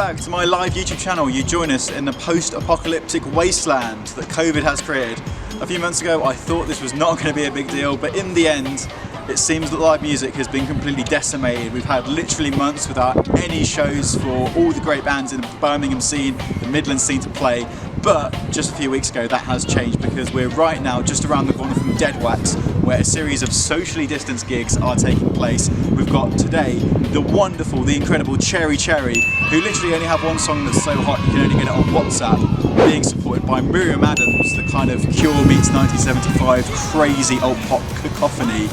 back to my live YouTube channel. You join us in the post-apocalyptic wasteland that COVID has created. A few months ago I thought this was not going to be a big deal, but in the end it seems that live music has been completely decimated. We've had literally months without any shows for all the great bands in the Birmingham scene, the Midlands scene to play. But just a few weeks ago that has changed, because we're right now just around the corner from Dead Wax, where a series of socially distanced gigs are taking place. We've got today the wonderful, the incredible Cherry Cherry, who literally only have one song that's so hot you can only get it on WhatsApp, being supported by Myriam, the kind of Cure meets 1975 crazy old pop cacophony.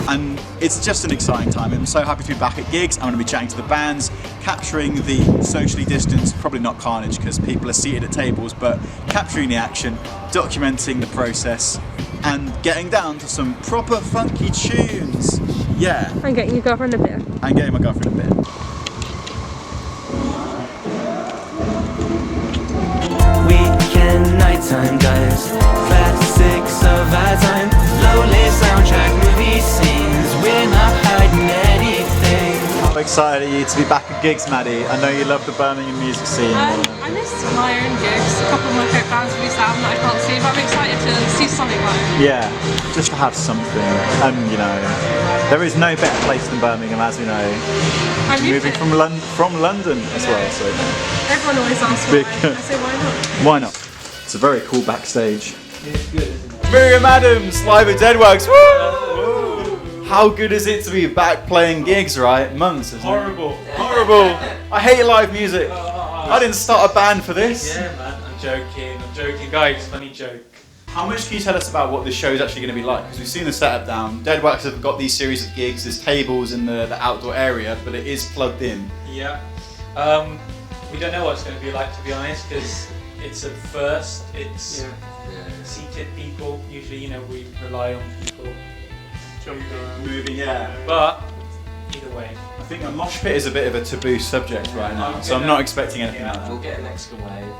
And it's just an exciting time. I'm so happy to be back at gigs. I'm going to be chatting to the bands, capturing the socially distanced, probably not carnage because people are seated at tables, but capturing the action, documenting the process, and getting down to some proper funky tunes. Yeah. And getting your girlfriend a beer. And getting my girlfriend a beer. Weekend nighttime guys, classics of our time, lonely soundtrack movie scenes, we're not hiding anything. How excited are you to be back at gigs, Maddie? I know you love the Birmingham music scene. I missed my own gigs. A couple of my favourite bands released album that I can't see, but I'm excited to see something live. Yeah, just to have something. And you know, there is no better place than Birmingham, as we know. I'm moving from London as well, so everyone always asks why. I say why not? why not? It's a very cool backstage. It's good, isn't it? Myriam live at Deadworks. Woo! How good is it to be back playing gigs, right? Months, isn't Horrible. it? Horrible. I hate live music. I didn't start a band for this. Yeah, man. I'm joking. Guys, funny joke. How much can you tell us about what this show is actually going to be like? Because we've seen the setup down. Deadworks have got these series of gigs. There's tables in the outdoor area, but it is plugged in. Yeah. We don't know what it's going to be like, to be honest, because it's at first. It's seated people. Usually, you know, we rely on people Jumping around. Moving, yeah. But either way, I think a mosh pit is a bit of a taboo subject right now, so I'm not expecting anything like that. We'll get an extra wave.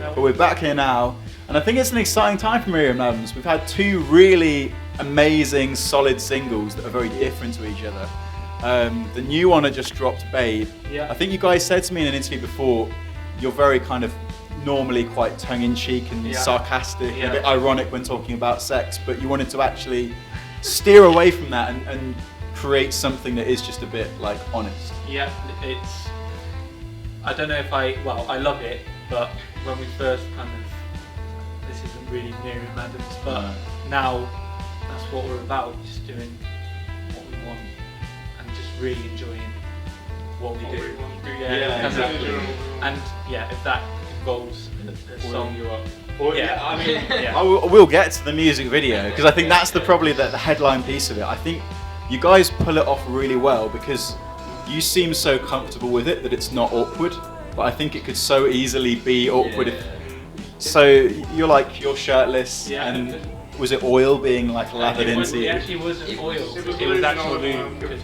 But we're back here now, and I think it's an exciting time for Myriam. We've had two really amazing, solid singles that are very different to each other. The new one I just dropped, Babe. Yeah. I think you guys said to me in an interview before, you're very kind of normally quite tongue-in-cheek and sarcastic, and a bit ironic when talking about sex, but you wanted to actually steer away from that and create something that is just a bit like honest. yeah, it's. I don't know if I love it, but when we first kind of, this isn't really Myriam but now that's what we're about, just doing what we want and just really enjoying what we do. And if that involves a song you're up. I will get to the music video, because I think that's probably the headline piece of it. I think you guys pull it off really well, because you seem so comfortable with it that it's not awkward, but I think it could so easily be awkward. So you're shirtless, and was it oil being like lathered into you? It actually wasn't oil, it was actual lube. Because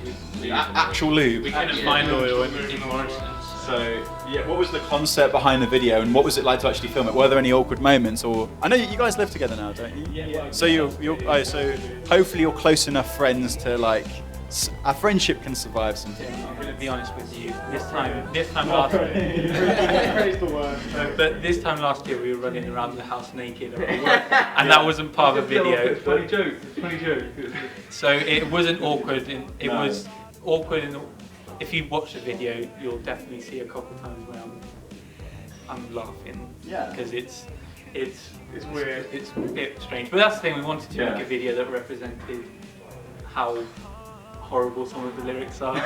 Actual lube? We couldn't find oil in Morrison's. So what was the concept behind the video, and what was it like to actually film it? Were there any awkward moments? Or I know you guys live together now, don't you? Yeah. So so hopefully you're close enough friends to like our friendship can survive something. I'm going to be honest with you. This time last year. But this time last year we were running around the house naked, and that wasn't part of the video. It's funny joke. So it wasn't awkward. It was awkward. If you watch the video, you'll definitely see a couple of times where I'm laughing. Yeah. Because it's weird. It's a bit strange. But that's the thing. We wanted to make a video that represented how horrible some of the lyrics are.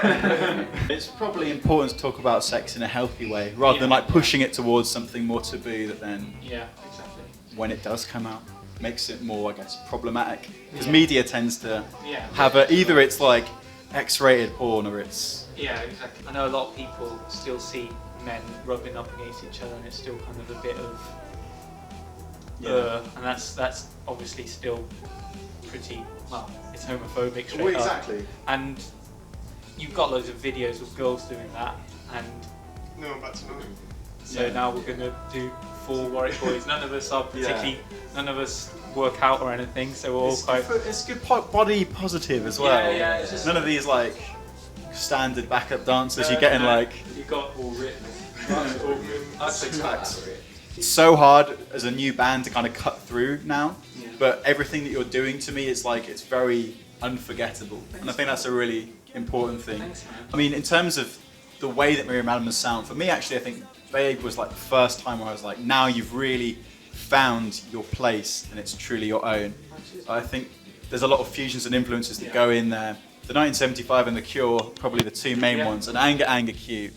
It's probably important to talk about sex in a healthy way, rather than like pushing it towards something more taboo that then, exactly. when it does come out, makes it more, I guess, problematic. Because media tends to have either it's like X-rated porn or it's... Yeah, exactly. I know a lot of people still see men rubbing up against each other, and it's still kind of a bit of... and that's obviously still pretty, it's homophobic straight up. Exactly. And you've got loads of videos of girls doing that, and No one bats an eye. so now we're going to do 4 Warwick boys. None of us are particularly, none of us work out or anything, so we're all quite... It's good body positive as well. Yeah, it's just... None of these like standard backup dancers you're getting like... You got all written. It's so hard as a new band to kind of cut through now, but everything that you're doing to me is like it's very unforgettable, and I think that's a really important thing. I mean, in terms of the way that Myriam Adams sound, for me actually, I think Babe was like the first time where I was like, now you've really found your place and it's truly your own. I think there's a lot of fusions and influences that go in there. The 1975 and The Cure, probably the two main ones, and Anger, Anger, Cute,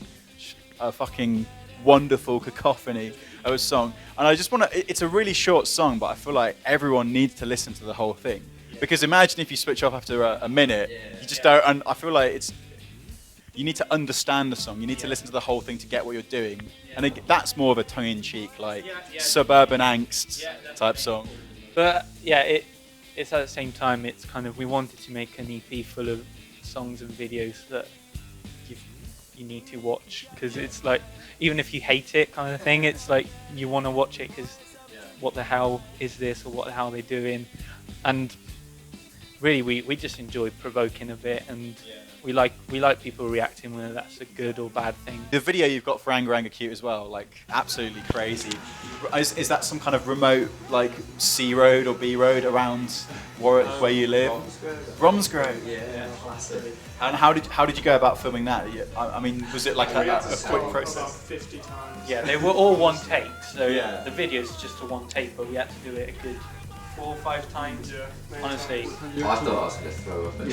a fucking wonderful cacophony of a song. And I just want to, it's a really short song, but I feel like everyone needs to listen to the whole thing. Because imagine if you switch off after a minute, you just don't, and I feel like you need to understand the song, you need to listen to the whole thing to get what you're doing. And that's more of a tongue-in-cheek, like suburban angst type song. But yeah, it's at the same time, it's kind of, we wanted to make an EP full of songs and videos that you need to watch, because it's like, even if you hate it kind of thing, it's like you want to watch it because what the hell is this, or what the hell are they doing? And really we just enjoy provoking a bit, and we like people reacting, whether that's a good or bad thing. The video you've got for Anger, Anger, Cute as well, like absolutely crazy. Is that some kind of remote like C road or B road around Warwick where you live? Bromsgrove. Yeah. Classic. And how did you go about filming that? I mean, was it like a quick process? About 50 times. Yeah, they were all one take, so the video's just a one take, but we had to do it a good 4 or 5 times. Yeah, Honestly. I thought I was going to throw up. I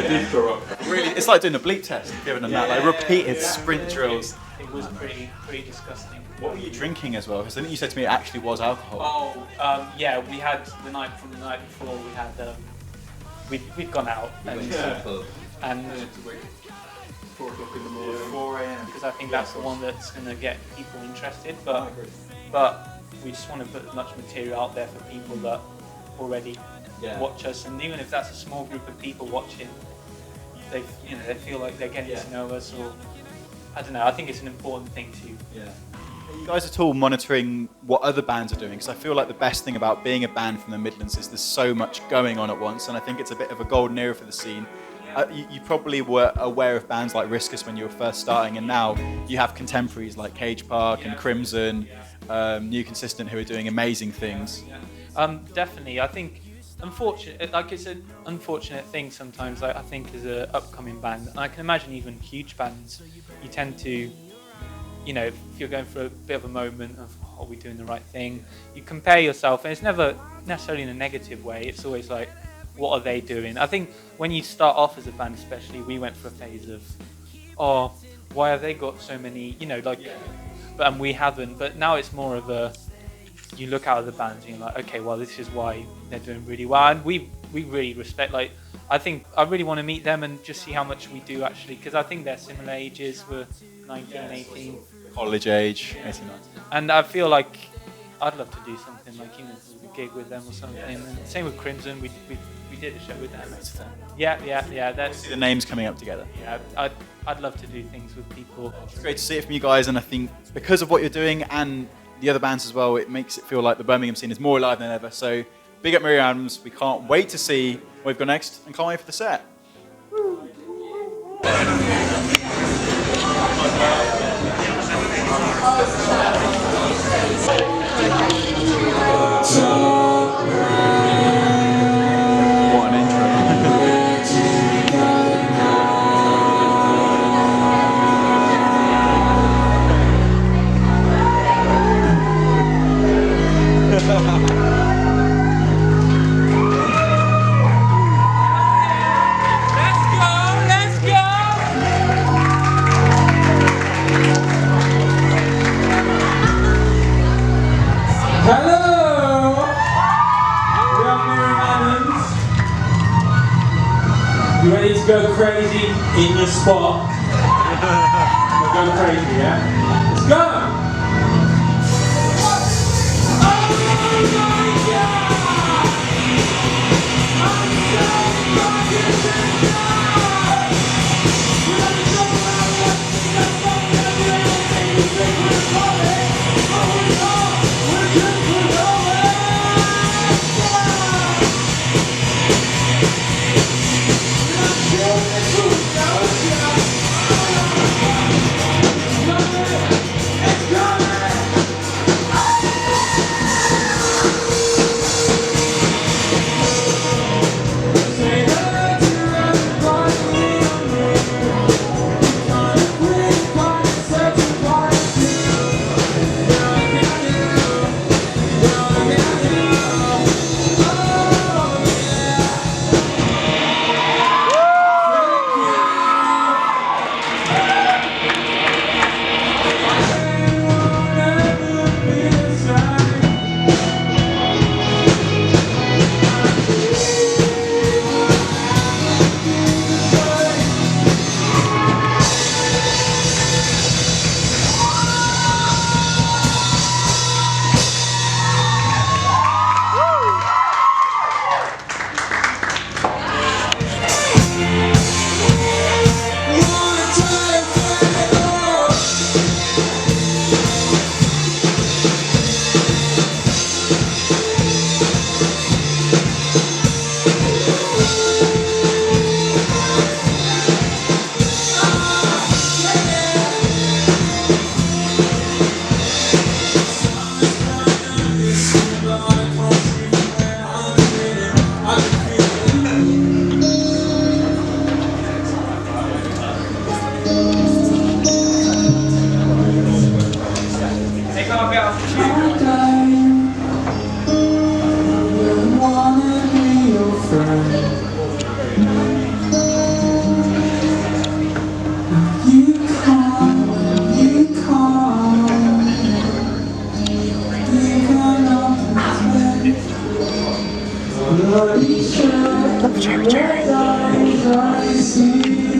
did throw up. Really, it's like doing a bleep test, giving them that, like repeated sprint drills. It was pretty disgusting. What were you drinking as well? Because I think you said to me it actually was alcohol. Oh, yeah, we had the night before, we had we'd gone out and 4 o'clock in the morning. 4 a.m. because I think that's the one that's going to get people interested, but we just want to put as much material out there for people that already watch us, and even if that's a small group of people watching, they feel like they're getting to know us, or I don't know. I think it's an important thing to. Are you guys at all monitoring what other bands are doing? Because I feel like the best thing about being a band from the Midlands is there's so much going on at once, and I think it's a bit of a golden era for the scene. You probably were aware of bands like Riskus when you were first starting, and now you have contemporaries like Cage Park and Crimson, New Consistent, who are doing amazing things. Definitely, I think it's an unfortunate thing sometimes. I think as an upcoming band, and I can imagine even huge bands, you tend to, if you're going through a bit of a moment of, are we doing the right thing? You compare yourself, and it's never necessarily in a negative way. It's always like, what are they doing? I think when you start off as a band, especially, we went through a phase of, why have they got so many, and we haven't. But now it's more of a, you look out at the bands and you're like, okay, well, this is why they're doing really well. And we really respect, I think I really want to meet them and just see how much we do actually, because I think they're similar ages. We're 19, 18. College age, 18, 19. And I feel like I'd love to do something like, a gig with them or something. And same with Crimson, we did a show with them. Yeah. That's See the names coming up together. Yeah, I'd love to do things with people. It's great to see it from you guys, and I think because of what you're doing and the other bands as well, it makes it feel like the Birmingham scene is more alive than ever. So big up Myriam Adams. We can't wait to see what we've got next, and can't wait for the set. What an intro. Let's go! Hello! We are Myriam Adams. You ready to go crazy in your spot? We'll go crazy, yeah? Let's go! Let's go!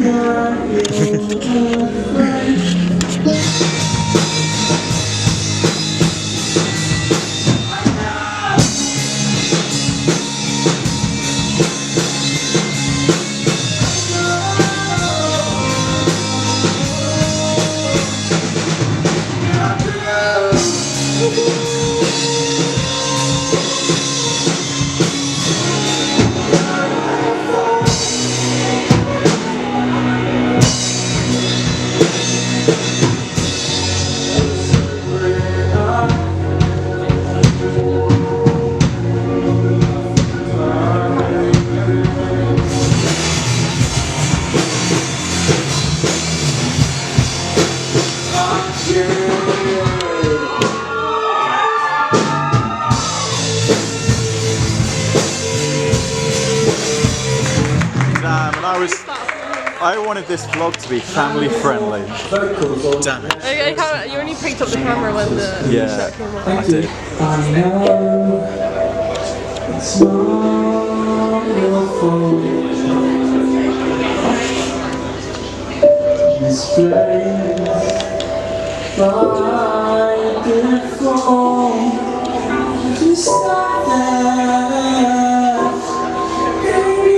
Damn, and I wanted this vlog to be family friendly. Damn it. You only picked up the camera when the Yeah, shot came on. I did. I know it's not your fault. This place by default just like that. Baby,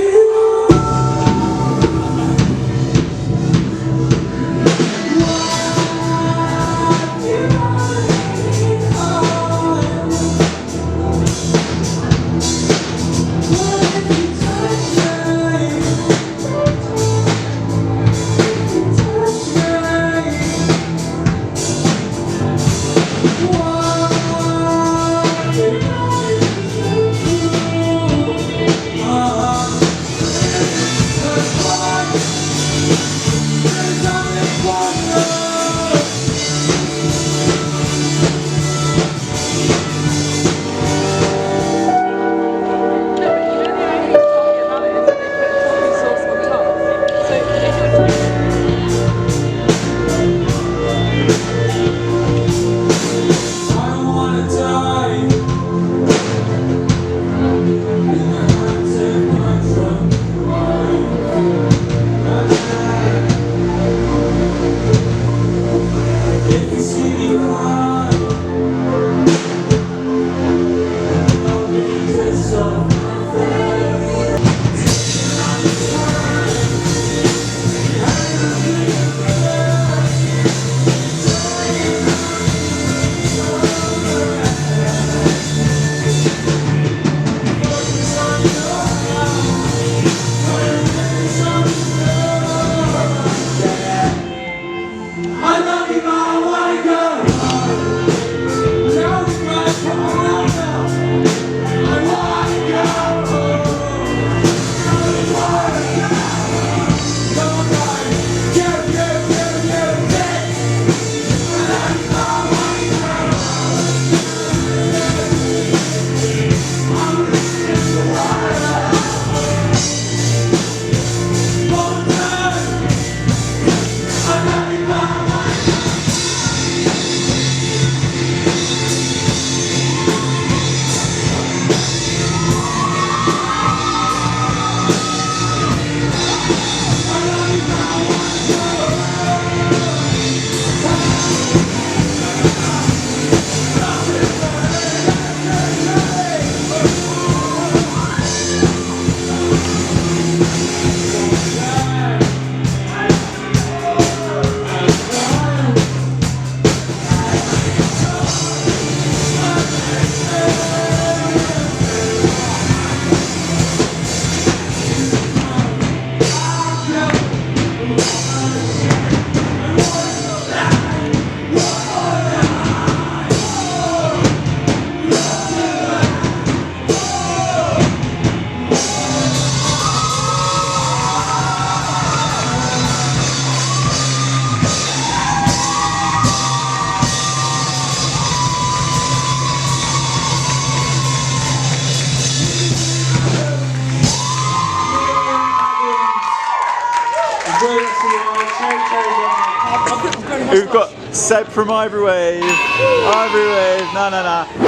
We've got Seb from Ivory Wave. No.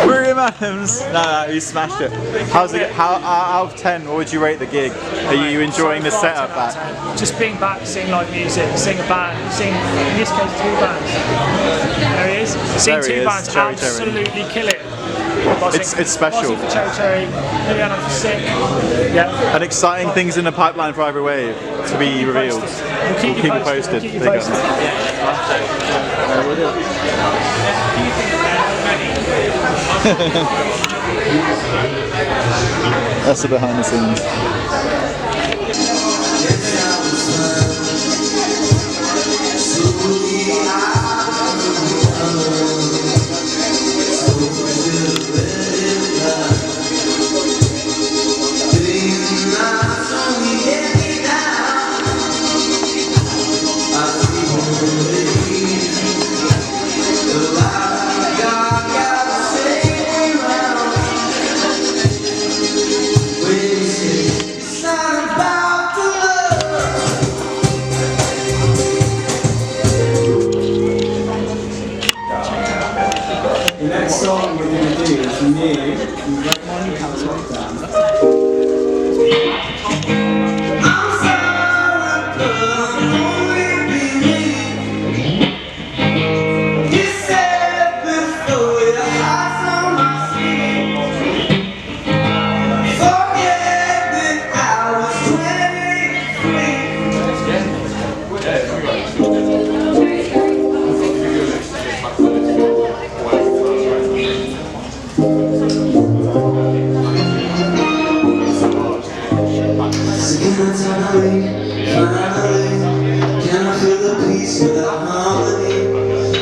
Myriam Adams. No, he smashed it. How's it? How out of 10? What would you rate the gig? Are you enjoying the setup back? Just being back, seeing live music, seeing a band, seeing in this case 2 bands. There he is. Seeing 2 bands absolutely kill it. It's special. For Cherry Cherry, Myriam for Sick. Yeah. And exciting things in the pipeline for Ivory Wave to be revealed. We'll keep you posted. Big up. That's the behind the scenes. The next song we're going to do is new.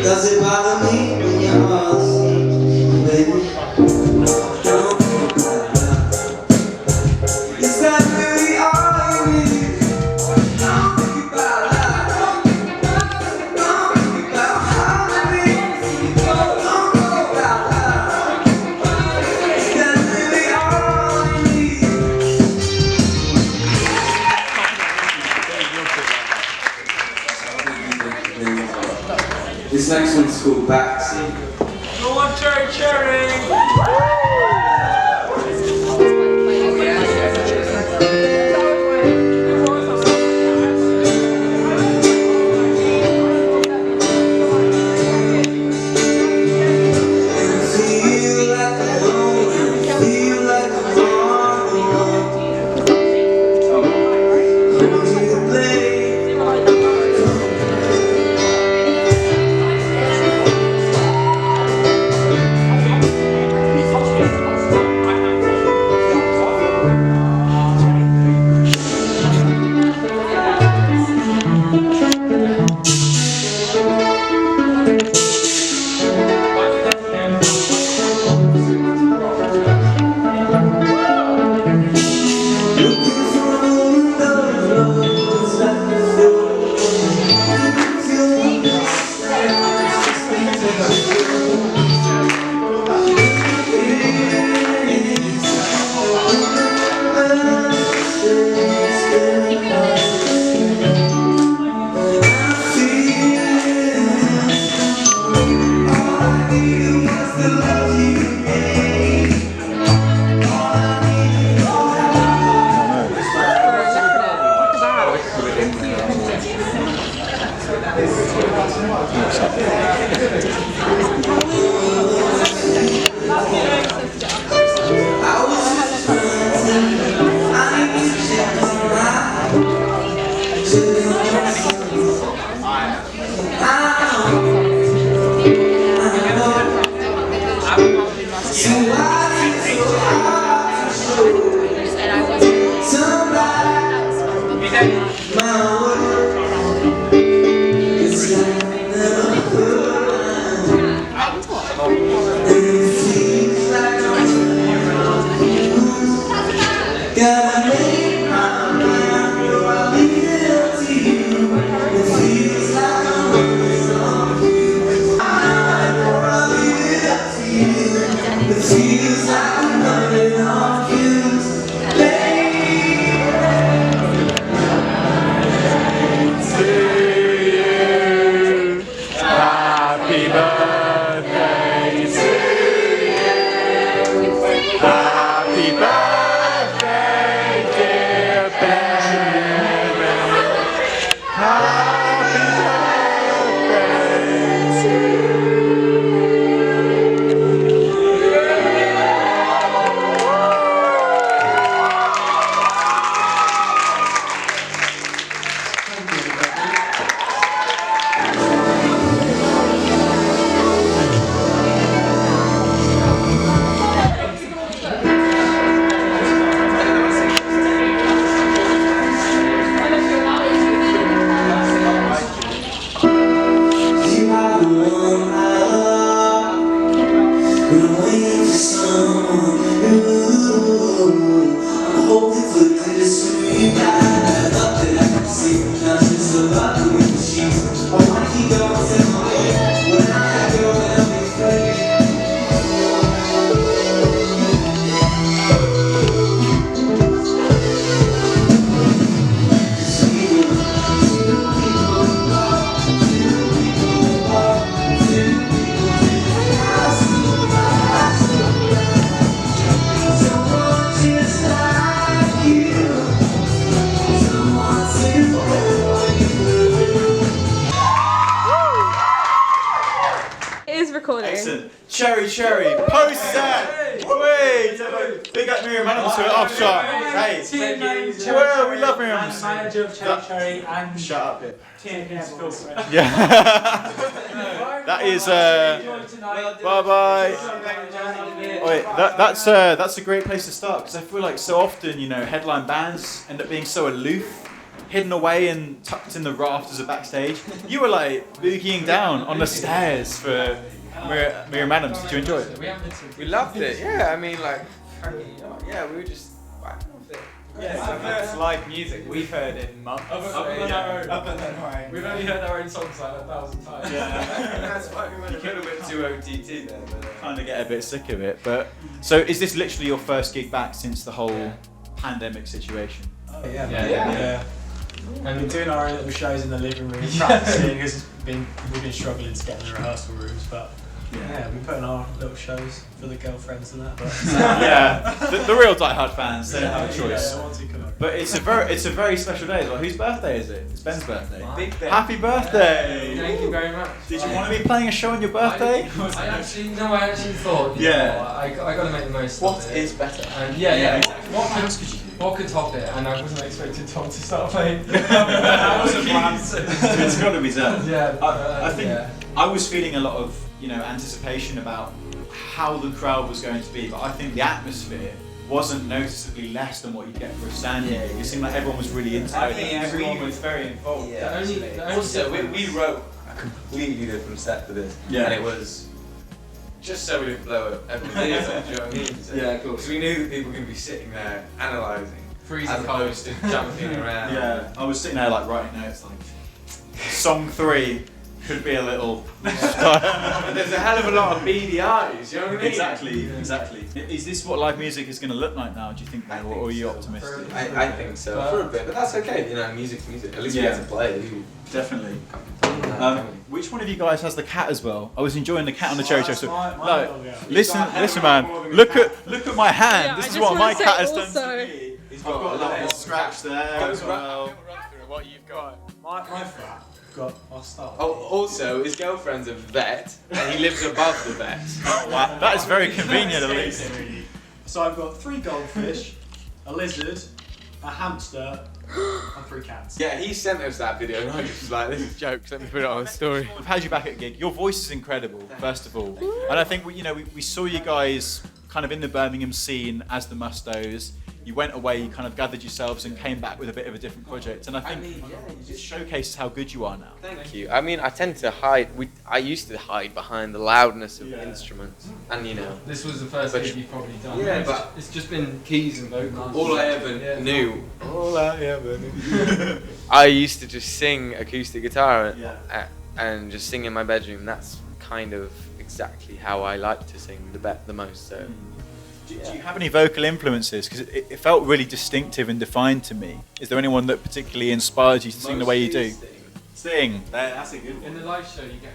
Does it bother me when your heart sings, baby? Don't think about love. Is that really all you need? Don't think about love. Don't think about how to be. Don't think about love. Is that really all you need? This next one's called Backseat. Go on, Cherry Cherry! Cherry Cherry, post set! Wait! Big up Myriam Adams to an off shot. Hey! Well, we love Myriam's. Manager of Cherry Cherry and Shut up here. TNS. Yeah. That is, bye bye. Wait, that's a great place to start because I feel like so often, you know, headline bands end up being so aloof, hidden away and tucked in the rafters of backstage. You were like boogieing down on the stairs for Myriam Adams. Did you enjoy it? We loved it, yeah. I mean, like, yeah, we were just vibing off it. Yeah, it's live music we've heard in months. Other than our own. Other than our own. We've only heard our own songs like 1,000 times. That's why we went a little bit too OTT there. But, Kind of get a bit sick of it, but so is this literally your first gig back since the whole pandemic situation? Yeah. And we're doing our own little shows in the living room, practicing because we've been struggling to get in the rehearsal rooms, but yeah, we're putting our little shows for the girlfriends and that. But Yeah, the real die-hard fans, they don't have a choice. Yeah, once you come But it's a very special day as well. Whose birthday is it? It's Ben's birthday. Big Ben. Happy birthday! thank you very much. Did you want to be playing a show on your birthday? I actually thought, I got to make the most What of it. is better? And What else could you do? what could top it? And I wasn't expecting Tom to start playing. That was a plan. It's got to be done. Yeah, I think I was feeling a lot of anticipation about how the crowd was going to be, but I think the atmosphere wasn't noticeably less than what you get for a standing gig. It seemed like everyone was really into I it. think everyone was very involved. Also, we wrote a completely different set for this, Yeah. and it was just so we didn't blow up everyone's ears off, do you know what I mean? So, Yeah, of course. because we knew that people were going to be sitting there analysing, freezing as opposed to jumping around. Yeah, I was sitting there like writing notes like, song 3 could be a little. And there's a hell of a lot of beady eyes, you know what I mean? Exactly. Is this what live music is going to look like now, do you think, though, or are you optimistic? I think so, for a bit, but that's okay, you know, music's music. At least we Yeah. get to play. Definitely. Which one of you guys has the cat as well? I was enjoying the cat on the cherry show. So, my no, dog, yeah. listen, man. Look at my hand. Yeah, this I is just what my wanna say cat has done also- to me. I've got a little scratch there as well. What you've got. My flat got our start. Oh, also, his girlfriend's a vet, and he lives above the vet. Wow, that is very convenient, at least. So I've got 3 goldfish, a lizard, a hamster, and 3 cats. Yeah, he sent us that video, and I was just like, this is jokes, let me put it on a story. We've had you back at a gig. Your voice is incredible, first of all, and I think we saw you guys kind of in the Birmingham scene as the Mustos. You went away, you kind of gathered yourselves and came back with a bit of a different project, and I think it showcases how good you are now. Thank you. I mean, I tend to hide. I used to hide behind the loudness of instruments, and you know, This was the first But- gig you've probably done. Yeah, but- it's just been keys and vocals. all I ever knew. All I ever knew. I used to just sing acoustic guitar and just sing in my bedroom. That's kind of exactly how I like to sing the most. So. Do you have any vocal influences? Because it felt really distinctive and defined to me. Is there anyone that particularly inspired you to sing the way you do? Sing. That's a good one. In the live show, you get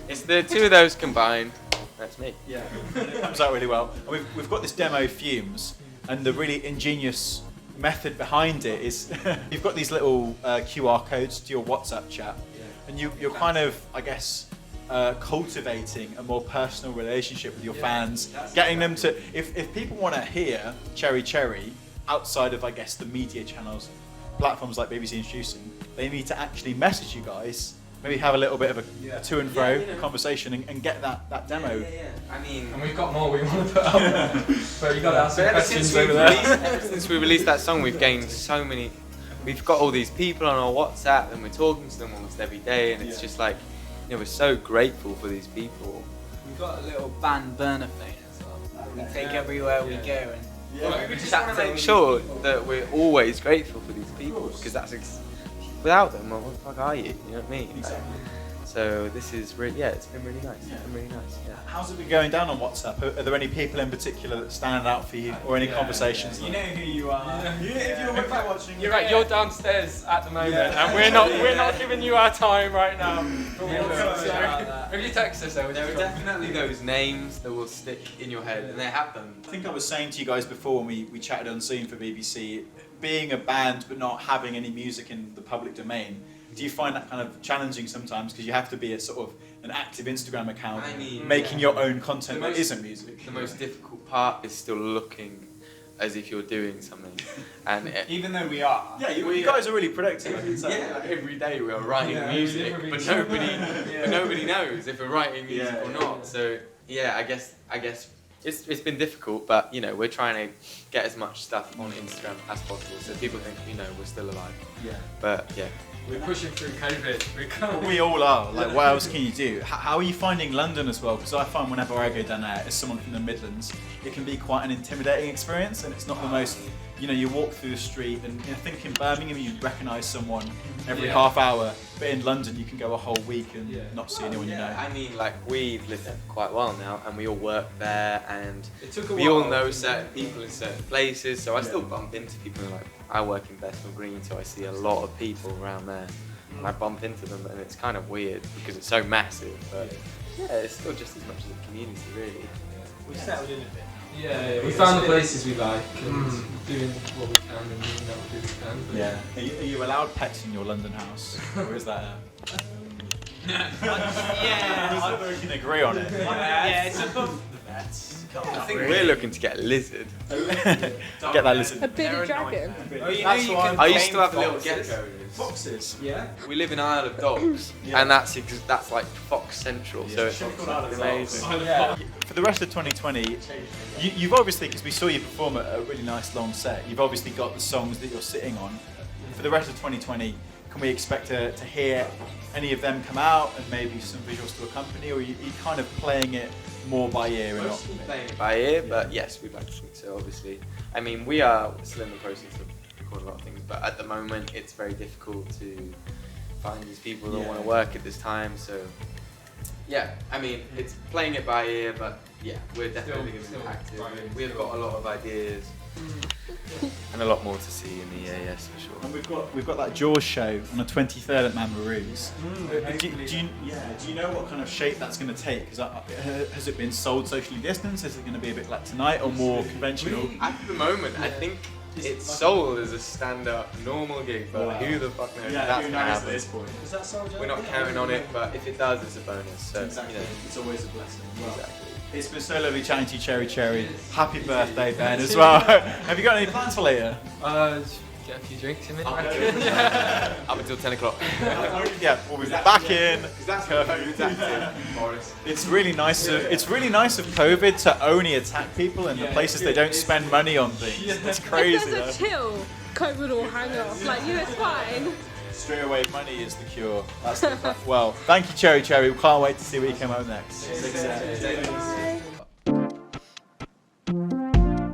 It's the two of those combined. That's me. Yeah, it comes out really well. And we've got this demo, Fumes, and the really ingenious method behind it is you've got these little QR codes to your WhatsApp chat, and you're kind of, I guess, cultivating a more personal relationship with your fans, getting them to, if people want to hear Cherry Cherry outside of, I guess, the media channels, platforms like BBC Introducing, they need to actually message you guys, maybe have a little bit of a to and fro conversation and get that demo. I mean, and we've got more we want to put up there. But you got to ask some ever questions since, over there. ever since we released that song, we've gained so many. We've got all these people on our WhatsApp, and we're talking to them almost every day, and it's just like, you know, we're so grateful for these people. We've got a little band burner thing as well. We take everywhere we go and We just want to make sure that we're always grateful for these people, because without them, well, what the fuck are you? You know what I mean? Exactly. So this is really, it's been really nice. It's been really nice. Yeah. How's it been going down on WhatsApp? Are there any people in particular that stand out for you, or any conversations? You know who you are. If you're watching, You're right. You're downstairs at the moment, and we're not giving you our time right now. But if you text us, though, There are definitely those names that will stick in your head, and they have them. I think I was saying to you guys before when we chatted on Zoom for BBC, being a band but not having any music in the public domain Do you find that kind of challenging sometimes because you have to be a sort of an active Instagram account, I mean, making your own content that isn't music? The most difficult part is still looking as if you're doing something, and even though we are, you guys are really productive. Like every day we are writing music, but nobody knows if we're writing music or not. So I guess it's been difficult, but you know, we're trying to get as much stuff on Instagram as possible, so people think, you know, we're still alive. But we're pushing through COVID. We all are. Like, what else can you do? How are you finding London as well? Because I find whenever I go down there, as someone from the Midlands, it can be quite an intimidating experience, and it's not the most. You know, you walk through the street, and I think in Birmingham you recognise someone every half hour, but in London you can go a whole week and not see anyone you know. I mean, like, we've lived there for quite a while now, and we all work there, and we while. all know certain people in certain places, so I still bump into people who are like, I work in Bethnal Green, so I see a lot of people around there, and I bump into them, and it's kind of weird because it's so massive, but it's still just as much as a community, really. We've settled in a bit. We found the places we like and doing what we can and doing what we can. But Are you allowed pets in your London house, or is that? We can agree on it. It's above the vets. I think we're looking to get a lizard. Get that lizard. A bearded dragon. I used to have little geckos. Foxes. Yeah. We live in Isle of Dogs, and that's like Fox Central, so it's amazing. For the rest of 2020, you've obviously, because we saw you perform a really nice long set, you've obviously got the songs that you're sitting on. For the rest of 2020, can we expect to hear any of them come out and maybe some visuals to accompany, or are you kind of playing it more by ear? Mostly playing it by ear, but yes, we'd like to think so, obviously. I mean, we are still in the process of recording a lot of things, but at the moment it's very difficult to find these people that want to work at this time, so I mean, it's playing it by ear, but we're definitely going to be active. We've got a lot of ideas and a lot more to see in the year, yes, for sure. And we've got that Jaws show on the 23rd at Mambaroos. Do you know what kind of shape that's going to take? Has it been sold socially distanced? Is it going to be a bit like tonight or more conventional? At the moment, I think it's sold as a stand-up normal gig, but who the fuck knows if that's going to happen. At this point. Is that sold? We're not counting on it, but if it does, it's a bonus. So, exactly. You know. It's always a blessing. Exactly. It's been so lovely chatting to you, Cherry Cherry. Happy birthday, Ben, as well. Have you got any plans for later? Get a few drinks in it. Up until 10 o'clock. We'll be back in. It's really nice. It's really nice of COVID to only attack people in the places they don't spend money on things. It's crazy. If there's a chill, COVID will hang off. Like, it's fine. Straight away, money is the cure. That's well, thank you, Cherry Cherry. We can't wait to see what you come out next.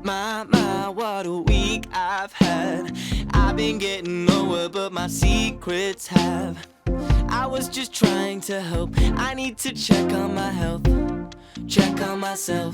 My, what a week I've had. I've been getting nowhere, but my secrets have. I was just trying to help. I need to check on my health, check on myself.